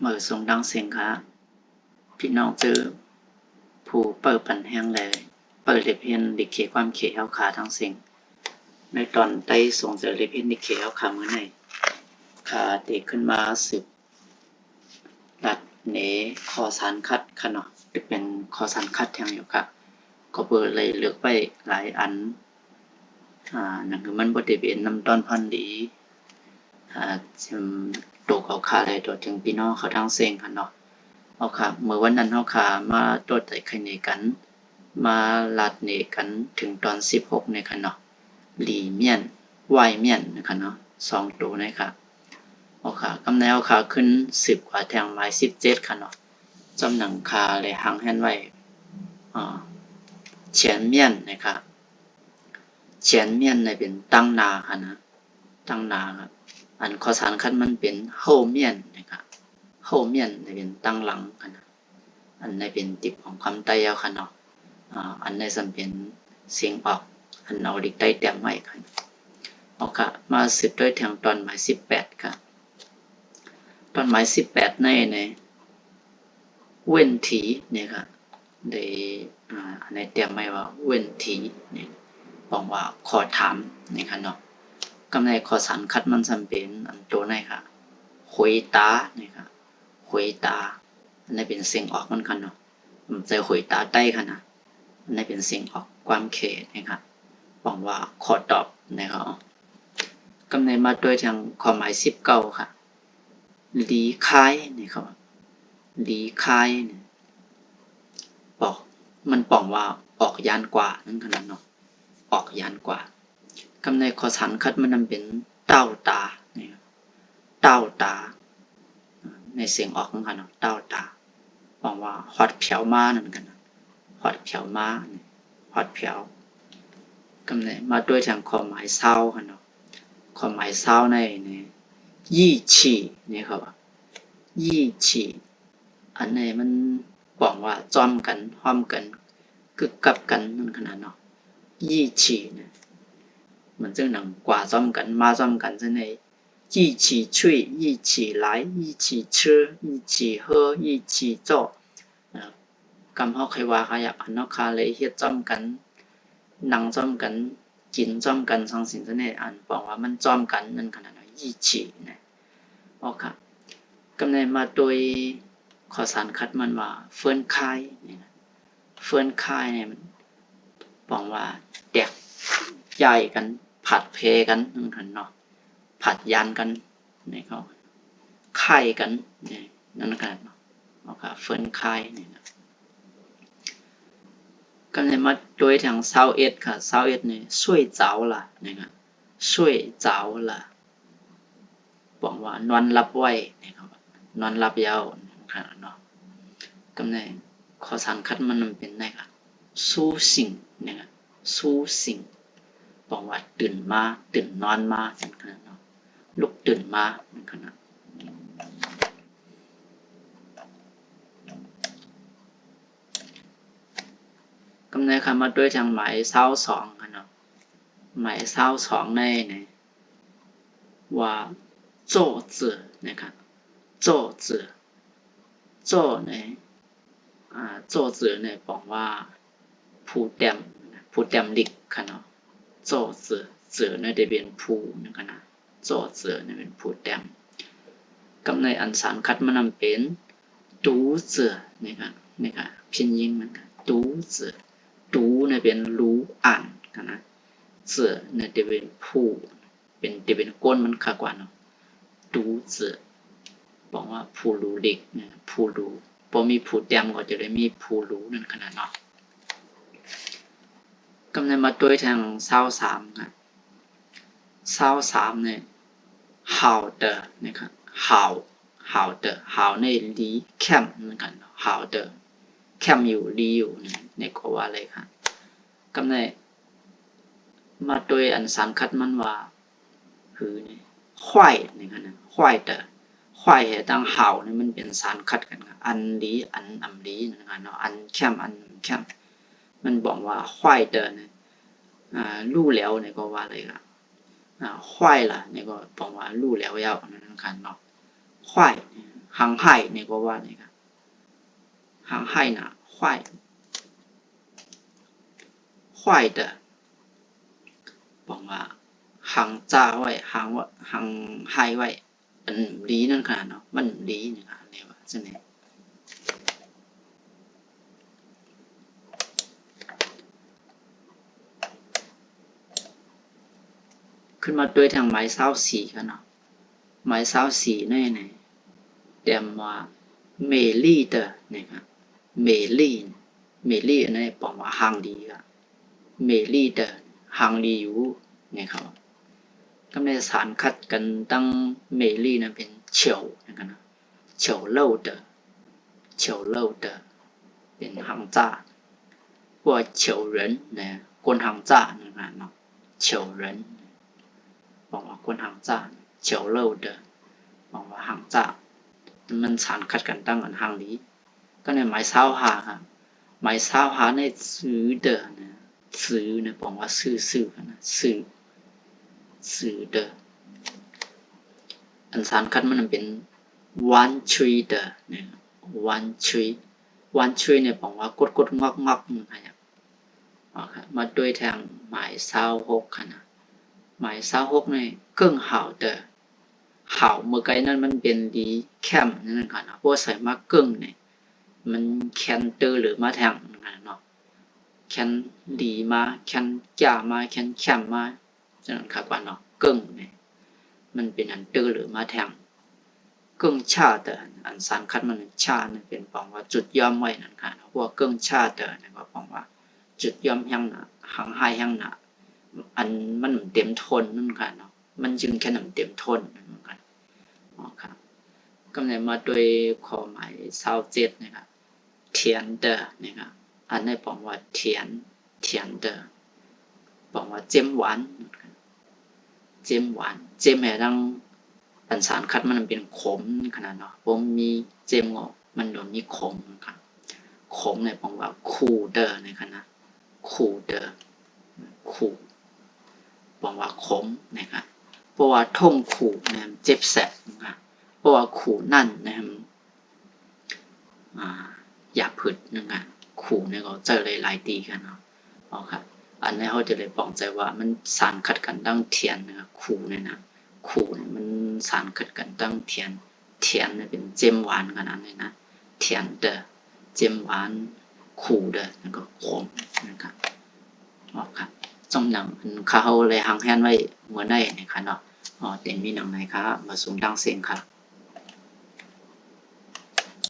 มือทรงดังเสียงค่ะพี่น้องเจอผู้เปิดปันแห้งเลยเปิดเล็บเพียนดิเขความเขเอาขาทั้งเสียงในตอนใต้ส่งเจอเล็บเพียนดิเขเอาขาเมื่อไหร่ขาเด็กขึ้นมาสืบรัดเนคอสานคัดค่ะเนาะจะเป็นคอสานคัดแทงอยู่ค่ะก็เปิดเลยเลือกไปหลายอันนั่นคือมันบ่ได้เป็นน้ำตอนพันดีจึงตกเอาขาเลยตัวถึงพี่น้องเขาทั้งเสียงค่ะเนาะเอาค่ะเมื่อวันนั้นเอาขามาตัวใจใครเนกันมาลัดเนกันถึงตอน16ในค่ะเนาะหลีเมียนไหวเมียนนะคะเนาะ2ตัวนะคะเอาค่ะกำแนวขาขึ้น10กว่าแทงไม้17ค่ะเนาะจำหนังขาเลยหางแฮนไว้เฉียนเมียนนะคะเฉียนเมียนในเป็นตั้งนาค่ะนะตั้งนาครับอันข้อสารคัดมันเป็นโฮเมียนนะคะโฮเมียนในเป็นตั้งหลังค่ะนะอันในเป็นติบของคำไต้ยาวค่ะเนาะอันในสัมเป็นเสียงออกอันเอาดิกใต้เต็มไว้ค่ะเอาค่ะมาสืบด้วยแทงตอนหมาย18ค่ะตอนหมาย18ในเว้นถีเนี่ยค่ะในเตรียมไว้ว่าเว้นถีเนี่ยบอกว่าขอถามนี่ค่ะเนาะกำในขอสารคัดมันสัมเป็นอันตัวในค่ะคุยตาเนี่ยค่ะคุยตาอันนี้เป็นเสียงออกมันค่ะเนาะมันจะคุยตาใต้ค่ะนะอันนี้เป็นเสียงออกความเขตนะครับบอกว่าขอตอบนะครับกำในมาด้วยทางความหมาย19ค่ะหลีคายนี่ครับหลีคายเนี่ยบอกมันบอกว่าออกยานกว่านั่นขนาดเนาะออกยานกว่ากำในขอสารคัดมันเป็นเต้าตาเนี่ยเต้าตาในเสียงออกนั่นค่ะเนาะเต้าตาบอกว่าฮอดเผียวมานั่นกันนะฮอดเผียวมาฮอดเผียวกำในมาด้วยทางความหมายเศร้าค่ะเนาะความหมายเศร้าในยี่ฉี่นี่ครับยี่ฉี่อันไหนมันบอกว่าจ้อมกันห้อมกันกึกกับกันนั่นขนาดเนาะยี่ฉี่เนี่ยมันจึงหนังกว่าจ้อมกันมาจ้อมกันจะในยี่ฉี่ช่วยยี่ฉี่ไหลยี่ฉี่ชื่อยี่ฉี่เฮอยี่ฉี่โจ้กำเฮาใครว่าขยับอันเนาะคาเลยเฮ็ดจ้อมกันนั่งจ้อมกันกินจ้อมกันสังสินจะในอันบอกว่ามันจ้อมกันนั่นขนาดเนาะยี่ฉี่เนี่ยโอเคกำเนิดมาโดยขอสารคัดมันว่าเฟิร์นคายเนี่ยเฟิร์นคายเนี่ยมันบอกว่าแตกใหญ่กันผัดเพกันนั่นกันเนาะผัดยันกันนี่เขาคายกันเนี่ยนั่นกันเนาะโอเคเฟิร์นคายเนี่ยกำเนิดมาโดยทางเซาเอ็ดค่ะเซาเอ็ดเนี่ยช่วยเจ้าล่ะเนี่ยครับช่วยเจ้าล่ะบอกว่านอนรับไว้เนี่ยครับนอนรับยาวเนาะกำเนิดขอสารคัดมันเป็นไงครับสู้สิ่งเนี่ยสู้สิ่งบอกว่าตื่นมาตื่นนอนมาเป็นขนาดเนาะลุกตื่นมาเป็นขนาดกำเนิดคำมาด้วยทางหมาย22กันเนาะหมาย22ในว่าโจ้จื่อนะครับโจ้จื่อโจ้ในโจ้จื่อในบอกว่าผู้เต็มลิกค่ะเนาะโจ้จื่อจื่อในได้เป็นผู้นะคะนะโจ้จื่อในเป็นผู้เต็มกำในอันสารคัดมันเป็นตูจื่อนะครับพินยิงมันค่ะตูจื่อตูในเป็นรู้อ่านค่ะนะจื่อในได้เป็นผู้เป็นก้นมันค่ะกว่าเนาะตูจื่อบอกว่าผู้รู้เด็กเนี่ยผู้รู้พอมีผู้เต็มก็จะได้มีผู้รู้นั่นขนาดเนาะกำเนิดมาด้วยทาง23ครับ23เนี่ย好的นะครับ好的好ในลีแคมเหมือนกัน好的แคมอยู่ลีอยู่ในก็ว่าเลยครับกำเนิดมาด้วยอันสารคัดมันว่าคือเนี่ย坏นะครับนะ坏的坏ให้ตั้ง好นี่มันเป็นสารคัดกันอันลีอันอำลีนะครับเนาะอันแคมอันแคมมันบอกว่า坏的เนี่ยรู้แล้วเนี่ยก็ว่าเลยครับ坏了เนี่ยก็บอกว่ารู้แล้วยาวนั่นกันเนาะ坏หางไห่เนี่ยก็ว่าเนี่ยครับหางไห่น่ะ坏的บอกว่าหางจ้าไว้หางไห่ไว้มันดีนั่นค่ะเนาะมันดีนะครับเนี่ยว่าจังได๋ขึ้นมาด้วยทางไม้24กันเนาะไม้24เนี่ยนะเตรียมว่าเมลี่เตอร์นะครับเมลี่อันนี้บอกว่าหางดีครับเมลี่เตอร์หางดีอยู่นะครับก็ในสารคัดกันตั้งเมลี่นะเป็นเฉียวนะครับนะเฉียวเล่าเตอร์เป็นหางจ้าพวกเฉียวเหรินนะคนหางจ้านะครับเนาะเฉียวเหรินบอกว่าคนหางจ้าเฉียวเล่าเตอร์บอกว่าหางจ้ามันสารคัดกันตั้งอันหางดีก็ในไม้25ครับไม้25ในซื้อเดอนะซื้อเนี่ยบอกว่าซื้อนะซื้อเดออันสารคัดมันเป็นone tree เดอเนี่ยone tree เนี่ยบอกว่ากดงอกนะครับมาด้วยทางไม้26ค่ะนะไม้26เนี่ย更好的好เมื่อไกลนั้นมันเป็นดีแคมนั่นค่ะนะเพราะใส่มาเกิ้งเนี่ยมันแคนเตอร์หรือมาแทงเนาะแคนดีมาแคนจ่ามาแคนแคมมาจังนั้นครับว่าเนาะเกิ้งเนี่ยมันเป็นอันเตอร์หรือมาแทงเกิ้งชาเตอร์อันสารคัดมันชาเนี่ยเป็นบอกว่าจุดย่อมไว้นั่นค่ะเพราะว่าเกิ้งชาเตอร์เนี่ยก็บอกว่าจุดย่อมแห่งน่ะหางไห้แห่งน่ะอันมันเต็มทนนั่นค่ะเนาะมันจึงแค่นำเต็มทนนั่นค่ะอ๋อครับก็เลยมาโดยข้อหมาย27นะครับเทียนเดอนะครับอันนี้บอกว่าเทียนเดอบอกว่าเจมหวานเจมให้ดังอันสารคัดมันเป็นขมขนาดเนาะผมมีเจมงอกมันโดนมีขมครับขมเนี่ยบอกว่าคูเดอในคณะคูเดอคูบอกว่าขมนะครับเพราะว่าท่งขู่เนี่ยเจ็บแสบนะครับเพราะว่าขู่นั่นนะครับอย่าพึ่นึงอ่ะขู่เนี่ยก็เจอหลายๆตีกันเนาะอ๋อครับอันนี้เขาจะเลยบอกใจว่ามันสารคัดกันตั้งเทียนนะครับขู่เนี่ยนะขู่เนี่ยมันสารคัดกันตั้งเทียนเนี่ยเป็นเจมหวานขนาดนี้นะเทียนเดอเจมหวานขู่เดอแล้วก็ขมนะครับอ๋อครับจงหนังเขาเลยหางแฮนไว้เมื่อไหร่นะครับเนาะอ๋อเต็มมีหนังไหนครับมาสูงดังเสียงครับ